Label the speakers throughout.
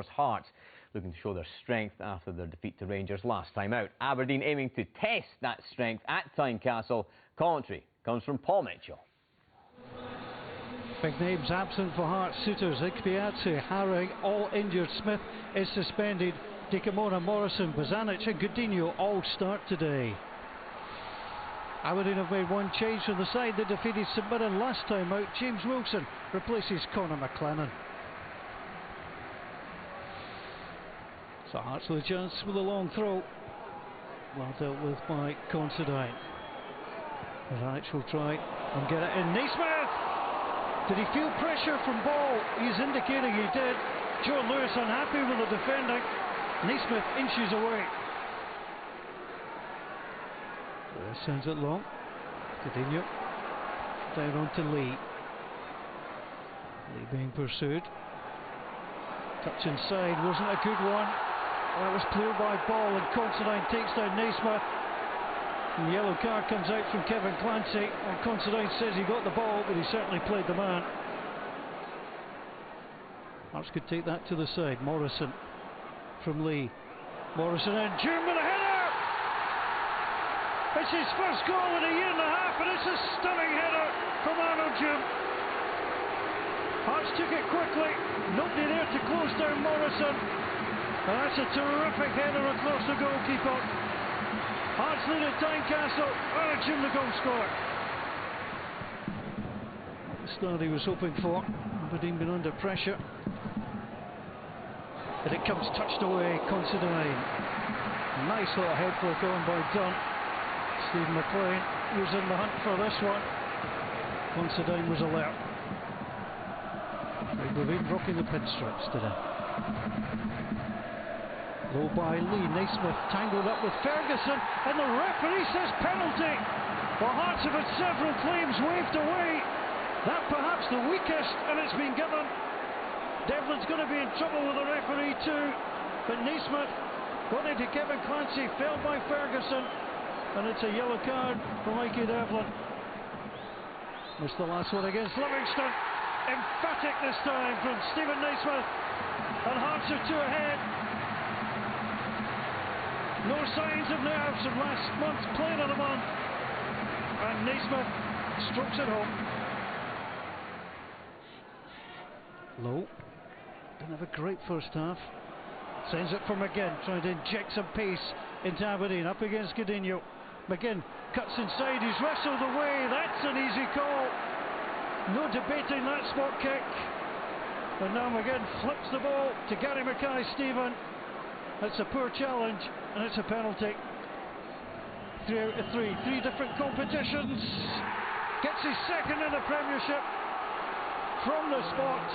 Speaker 1: Hearts looking to show their strength after their defeat to Rangers last time out. Aberdeen aiming to test that strength at Tynecastle. Commentary comes from Paul Mitchell.
Speaker 2: Big names absent for Hearts. Suitors, Ikpeatsu, Harring, all injured. Smith is suspended. Dikamona, Morrison, Bozanic and Godinho all start today. Aberdeen have made one change from the side that defeated St Mirren last time out. James Wilson replaces Conor McLennan. So Hearts with a chance with a long throw. Well dealt with by Considine. Bozanic will try and get it in. Naismith! Did he feel pressure from Ball? He's indicating he did. Joe Lewis unhappy with the defending. Naismith inches away. Lewis sends it long. Godinho down onto Lee. Lee being pursued. Touch inside, wasn't a good one. That was cleared by Ball, and Considine takes down Naismith. And the yellow card comes out from Kevin Clancy. And Considine says he got the ball, but he certainly played the man. Hearts could take that to the side. Morrison from Lee. Morrison and Jim with a header! It's his first goal in a year and a half, and it's a stunning header from Arnold Jim. Hearts took it quickly. Nobody there to close down Morrison. And that's a terrific header across the goalkeeper. Hearts lead at Tynecastle. Arnold Jim the goal scorer. The start he was hoping for. Aberdeen been under pressure. But it comes touched away. Considine. Nice little head flick on by Dunn. Stephen McLean was in the hunt for this one. Considine was alert. We've been rocking the pinstripes today. Low by Lee. Naismith tangled up with Ferguson, and the referee says penalty. Well, Hearts have had several claims waved away. That perhaps the weakest, and it's been given. Devlin's going to be in trouble with the referee too. But Naismith got into Kevin Clancy, fell by Ferguson, and it's a yellow card for Mikey Devlin. Missed the last one against Livingston. Emphatic this time from Stephen Naismith, and Hearts are 2 ahead. No signs of nerves from last month's player of the month, and Naismith strokes it home. Low. Didn't have a great first half. Sends it for McGinn, trying to inject some pace into Aberdeen, up against Godinho. McGinn cuts inside, he's wrestled away. That's an easy call. No debating that spot kick. And now McGinn flips the ball to Gary Mackay-Steven. That's a poor challenge, and it's a penalty. 3 out of 3. 3 different competitions. Gets his second in the Premiership from the spot.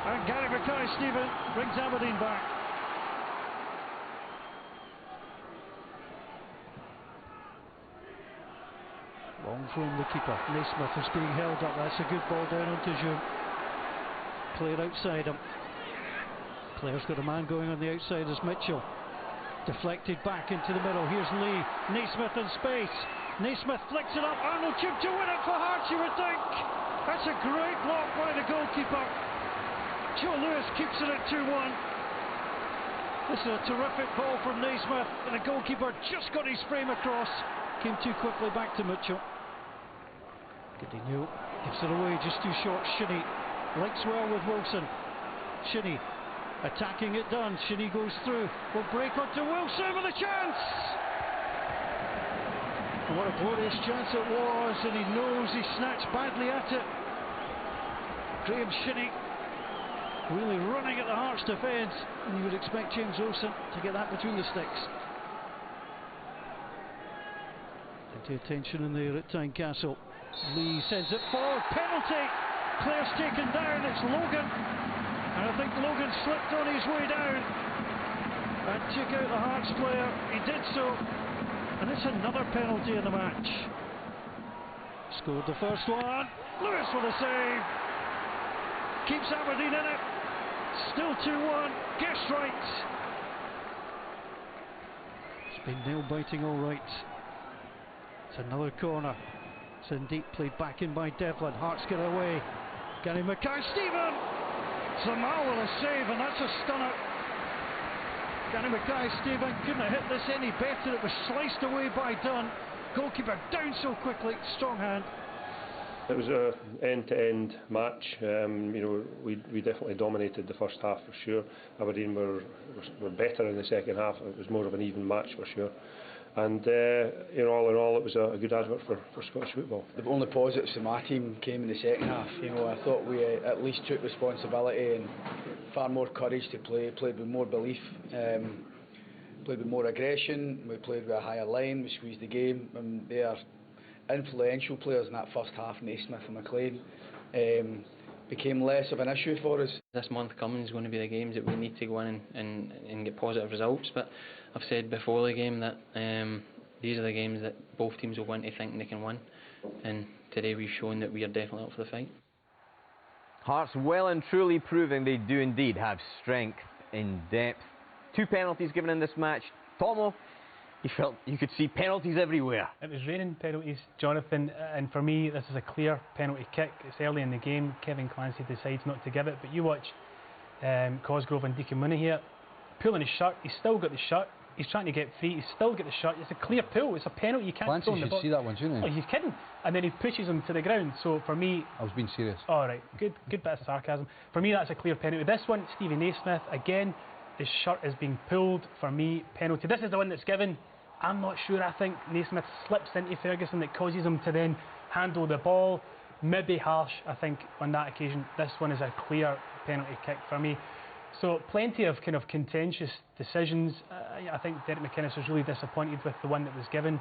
Speaker 2: And Gary Mackay-Steven brings Aberdeen back. Long from the keeper. Naismith is being held up. That's a good ball down onto June. Clear outside him. Clare's got a man going on the outside as Mitchell. Deflected back into the middle. Here's Lee. Naismith in space. Naismith flicks it up. Arnold Jim to win it for Hearts, you would think. That's a great block by the goalkeeper. Joe Lewis keeps it at 2-1. This is a terrific ball from Naismith, and the goalkeeper just got his frame across. Came too quickly back to Mitchell. Godinho gives it away, just too short. Shinnie links well with Wilson. Shinnie attacking it done. Shinnie goes through. Will break onto Wilson with a chance. And what a glorious chance it was, and he knows he snatched badly at it. Graham Shinnie really running at the Hearts defence, and you would expect James Wilson to get that between the sticks. Plenty of tension in there at Tynecastle. Lee sends it forward. Penalty. Clare's taken down. It's Logan. And I think Logan slipped on his way down and took out the Hearts player. He did so. And it's another penalty in the match. Scored the first one. Lewis with a save. Keeps Aberdeen in it. Still 2-1. Guest right. It's been nail-biting all right. It's another corner. It's indeed played back in by Devlin. Hearts get away. Gary Mackay-Steven. Zamal with a save, and that's a stunner. Gary Mackay, Stephen, couldn't have hit this any better. It was sliced away by Dunn. Goalkeeper down so quickly, strong hand.
Speaker 3: It was an end-to-end match. We definitely dominated the first half for sure. Aberdeen were better in the second half. It was more of an even match for sure. And all in all, it was a good advert for Scottish football.
Speaker 4: The only positives for my team came in the second half. I thought we at least took responsibility and far more courage to play. Played with more belief, played with more aggression. We played with a higher line. We squeezed the game. And they are influential players in that first half. Naismith and McLean became less of an issue for us.
Speaker 5: This month coming is going to be the games that we need to go in and get positive results, but I've said before the game that these are the games that both teams will want to think they can win, and today we've shown that we are definitely up for the fight.
Speaker 1: Hearts well and truly proving they do indeed have strength in depth. 2 penalties given in this match. Tomo, you felt you could see penalties everywhere.
Speaker 6: It was raining penalties, Jonathan, and for me this is a clear penalty kick. It's early in the game. Kevin Clancy decides not to give it, but you watch Cosgrove and Deacon Mooney here pulling his shirt. He's still got the shirt. He's trying to get free. He's still got the shirt. It's a clear pull. It's a penalty. You can't
Speaker 7: Clancy
Speaker 6: throw in the box.
Speaker 7: should see that one, shouldn't he?
Speaker 6: Oh, he's kidding. And then he pushes him to the ground. So for me,
Speaker 7: I was being serious.
Speaker 6: All right, good bit of sarcasm. For me, that's a clear penalty. This one, Stevie Naismith again. His shirt is being pulled. For me, penalty. This is the one that's given. I'm not sure. I think Naismith slips into Ferguson that causes him to then handle the ball. Maybe harsh, I think, on that occasion. This one is a clear penalty kick for me. So plenty of kind of contentious decisions. I think Derek McInnes was really disappointed with the one that was given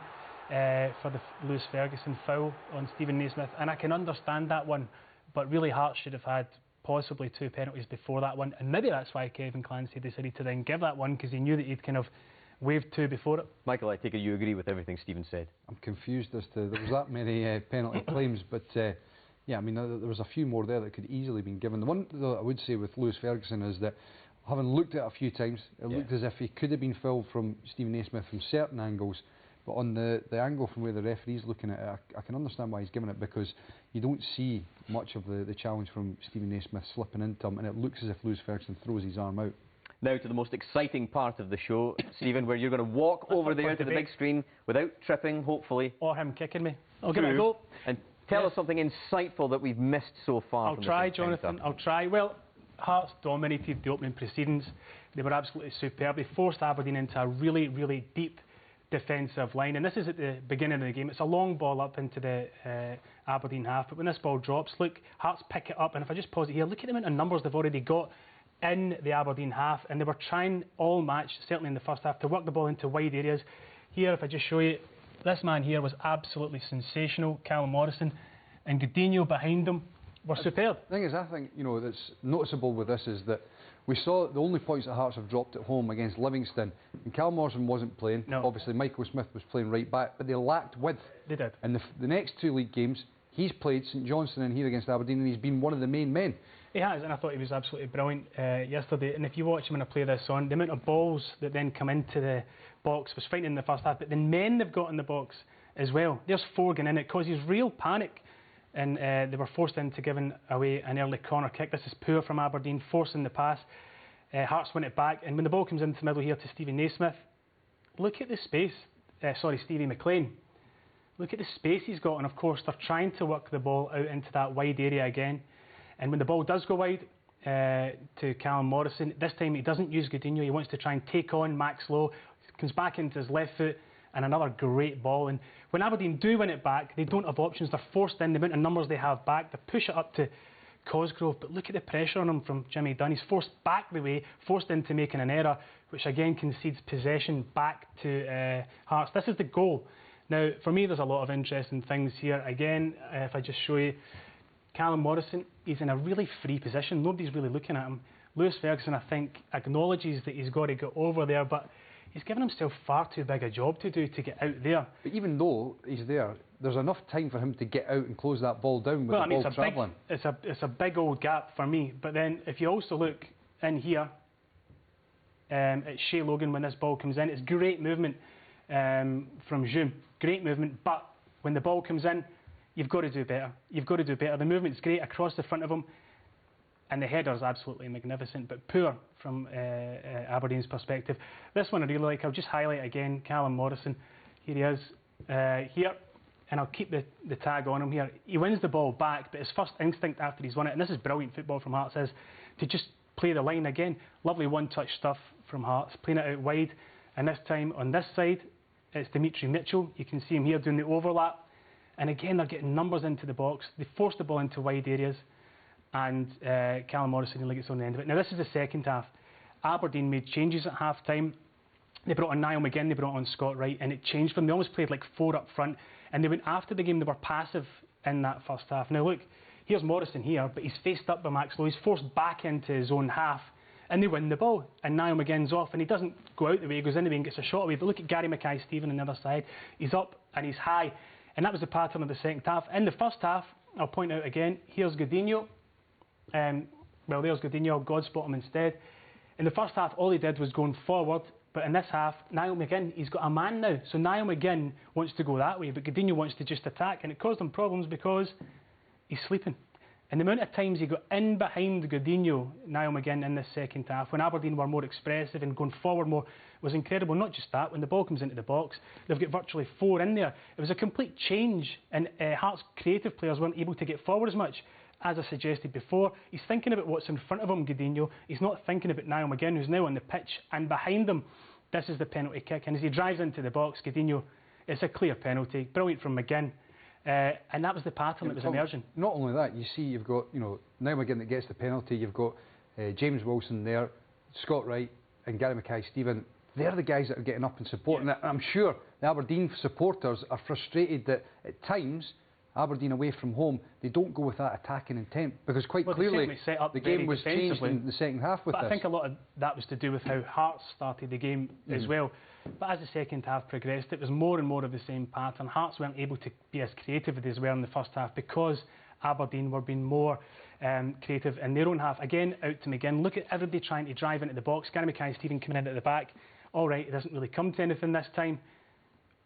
Speaker 6: for the Lewis Ferguson foul on Stephen Naismith, and I can understand that one, but really Hearts should have had possibly 2 penalties before that one, and maybe that's why Kevin Clancy decided to then give that one, because he knew that he'd kind of waved 2 before it. Michael, I take it you agree with everything Stephen said?
Speaker 7: I'm confused as to there was that many penalty claims, but yeah, I mean there was a few more there that could easily been given. The one that I would say with Lewis Ferguson is that, having looked at it a few times, it looked as if he could have been fouled from Stephen Naismith from certain angles, but on the angle from where the referee's looking at it, I can understand why he's given it, because you don't see much of the challenge from Stephen Naismith slipping into him, and it looks as if Lewis Ferguson throws his arm out.
Speaker 1: Now to the most exciting part of the show, Stephen, where you're going to walk over there to the big screen without tripping, hopefully.
Speaker 6: Or him kicking me. I'll give it a go.
Speaker 1: And tell us something insightful that we've missed so far.
Speaker 6: I'll try, Jonathan, I'll try. Well, Hearts dominated the opening proceedings. They were absolutely superb. They forced Aberdeen into a really, really deep defensive line, and this is at the beginning of the game. It's a long ball up into the Aberdeen half, but when this ball drops, look, Hearts pick it up, and if I just pause it here, look at the amount of numbers they've already got in the Aberdeen half, and they were trying all match, certainly in the first half, to work the ball into wide areas. Here, if I just show you, this man here was absolutely sensational, Callum Morrison, and Godinho behind him were superb.
Speaker 7: The thing is, I think, that's noticeable with this is that we saw the only points that Hearts have dropped at home against Livingston, and Callum Morrison wasn't playing.
Speaker 6: No.
Speaker 7: Obviously, Michael Smith was playing right back, but they lacked width.
Speaker 6: They did.
Speaker 7: And the next 2 league games, he's played St Johnstone and here against Aberdeen, and he's been one of the main men.
Speaker 6: He has, and I thought he was absolutely brilliant yesterday. And if you watch him when I play this on, the amount of balls that then come into the box was frightening in the first half, but the men they've got in the box as well, there's 4 going in. It causes real panic, and they were forced into giving away an early corner kick. This is poor from Aberdeen, forcing the pass. Hearts win it back, and when the ball comes into the middle here to Stevie Naismith, look at the space. Stevie McLean. Look at the space he's got, and of course they're trying to work the ball out into that wide area again. And when the ball does go wide to Callum Morrison, this time he doesn't use Godinho. He wants to try and take on Max Lowe. Comes back into his left foot, and another great ball. And when Aberdeen do win it back, they don't have options. They're forced in. The amount of numbers they have back, they push it up to Cosgrove, but look at the pressure on him from Jimmy Dunn. He's forced back the way, forced into making an error, which again concedes possession back to Hearts. This is the goal. Now, for me, there's a lot of interesting things here. Again, if I just show you, Callum Morrison, he's in a really free position. Nobody's really looking at him. Lewis Ferguson, I think, acknowledges that he's got to get over there, but he's given himself far too big a job to do to get out there.
Speaker 7: But even though he's there, there's enough time for him to get out and close that ball down with the ball travelling.
Speaker 6: It's a big old gap for me. But then if you also look in here, it's Shea Logan when this ball comes in. It's great movement from Zoom. Great movement, but when the ball comes in, you've got to do better. You've got to do better. The movement's great across the front of him. and the header's absolutely magnificent, but poor from Aberdeen's perspective. This one I really like. I'll just highlight again Callum Morrison. Here he is, here, and I'll keep the tag on him here. He wins the ball back, but his first instinct after he's won it, and this is brilliant football from Hearts, is to just play the line again. Lovely one-touch stuff from Hearts, playing it out wide, and this time on this side, it's Dimitri Mitchell. You can see him here doing the overlap, and again they're getting numbers into the box. They force the ball into wide areas, and Callum Morrison nearly gets on the end of it. Now this is the second half. Aberdeen made changes at half-time. They brought on Niall McGinn, they brought on Scott Wright, and it changed them. They almost played like 4 up front, and they went after the game. They were passive in that first half. Now look, here's Morrison here, but he's faced up by Max Lowe. He's forced back into his own half, and they win the ball. And Niall McGinn's off, and he doesn't go out the way, he goes in the way and gets a shot away. But look at Gary Mackay-Steven on the other side. He's up and he's high, and that was the pattern of the second half. In the first half, I'll point out again, here's Godinho. Well, there's Godinho, God spot him instead. In the first half, all he did was going forward, but in this half, Niall McGinn, he's got a man now. So Niall McGinn wants to go that way, but Godinho wants to just attack, and it caused him problems because he's sleeping. And the amount of times he got in behind Godinho, Niall McGinn, in this second half, when Aberdeen were more expressive and going forward more, was incredible. Not just that, when the ball comes into the box, they've got virtually 4 in there. It was a complete change, and Hearts' creative players weren't able to get forward as much. As I suggested before, he's thinking about what's in front of him, Godinho. He's not thinking about Niall McGinn, who's now on the pitch, and behind him, this is the penalty kick. And as he drives into the box, Godinho, it's a clear penalty. Brilliant from McGinn. And that was the pattern that was emerging.
Speaker 7: Not only that, you see you've got, Niall McGinn that gets the penalty, you've got James Wilson there, Scott Wright and Gary Mackay-Steven. They're the guys that are getting up and supporting it. And I'm sure the Aberdeen supporters are frustrated that at times Aberdeen away from home, they don't go with that attacking intent, because quite clearly the game was changed in the second half with this.
Speaker 6: I think a lot of that was to do with how Hearts started the game as well. But as the second half progressed, it was more and more of the same pattern. Hearts weren't able to be as creative as they were in the first half because Aberdeen were being more creative in their own half. Again, out to McGinn. Look at everybody trying to drive into the box. Gary Mackay-Steven coming in at the back. All right, it doesn't really come to anything this time.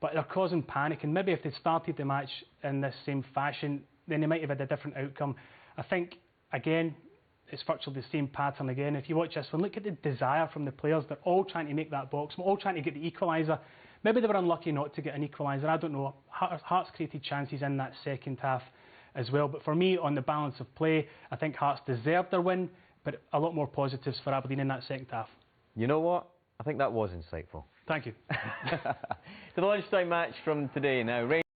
Speaker 6: But they're causing panic, and maybe if they'd started the match in this same fashion, then they might have had a different outcome. I think, again, it's virtually the same pattern again. If you watch this one, look at the desire from the players. They're all trying to make that box, all trying to get the equaliser. Maybe they were unlucky not to get an equaliser, I don't know. Hearts created chances in that second half as well. But for me, on the balance of play, I think Hearts deserved their win, but a lot more positives for Aberdeen in that second half.
Speaker 1: You know what? I think that was insightful.
Speaker 6: Thank you.
Speaker 1: To the lunchtime match from today now.